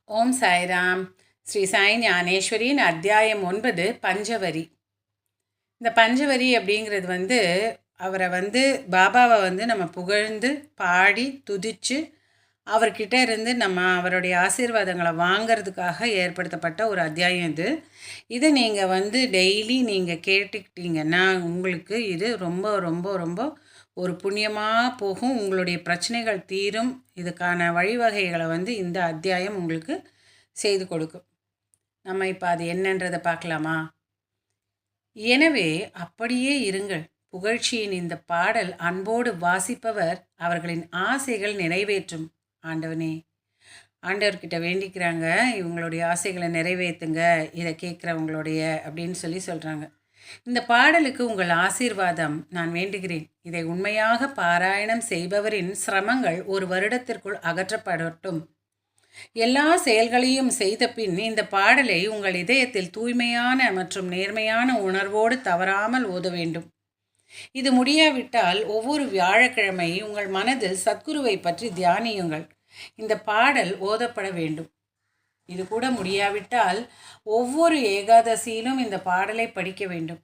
ஓம் சாய்ராம். ஸ்ரீ சாய் ஞானேஸ்வரியின் அத்தியாயம் 9 பஞ்சவரி. இந்த பஞ்சவரி அப்படிங்கிறது அவரை பாபாவை நம்ம புகழ்ந்து பாடி துதித்து அவர்கிட்ட இருந்து நம்ம அவருடைய ஆசீர்வாதங்களை வாங்கிறதுக்காக ஏற்படுத்தப்பட்ட ஒரு அத்தியாயம் இது. இதை நீங்கள் டெய்லி நீங்கள் கேட்டுக்கிட்டீங்கன்னா உங்களுக்கு இது ரொம்ப ரொம்ப ரொம்ப ஒரு புண்ணியமாக போகும். உங்களுடைய பிரச்சனைகள் தீரும். இதுக்கான வழிவகைகளை இந்த அத்தியாயம் உங்களுக்கு செய்து கொடுக்கும். நம்ம இப்போ அது என்னன்றதை பார்க்கலாமா? எனவே அப்படியே இருங்கள். புகழ்ச்சியின் இந்த பாடல் அன்போடு வாசிப்பவர் அவர்களின் ஆசைகள் நிறைவேற்றும். ஆண்டவனே, ஆண்டவர்கிட்ட வேண்டிக்கிறாங்க, இவங்களுடைய ஆசைகளை நிறைவேற்றுங்க, இதை கேட்குறவங்களுடைய அப்படின்னு சொல்கிறாங்க. இந்த பாடலுக்கு உங்கள் ஆசீர்வாதம் நான் வேண்டுகிறேன். இதை உண்மையாக பாராயணம் செய்பவரின் சிரமங்கள் ஒரு வருடத்திற்குள் அகற்றப்படட்டும். எல்லா செயல்களையும் செய்த பின் இந்த பாடலை உங்கள் இதயத்தில் தூய்மையான மற்றும் நேர்மையான உணர்வோடு தவறாமல் ஓத வேண்டும். இது முடியாவிட்டால் ஒவ்வொரு வியாழக்கிழமை உங்கள் மனதில் சத்குருவை பற்றி தியானியுங்கள். இந்த பாடல் ஓதப்பட வேண்டும். இது கூட முடியாவிட்டால் ஒவ்வொரு ஏகாதசியிலும் இந்த பாடலை படிக்க வேண்டும்.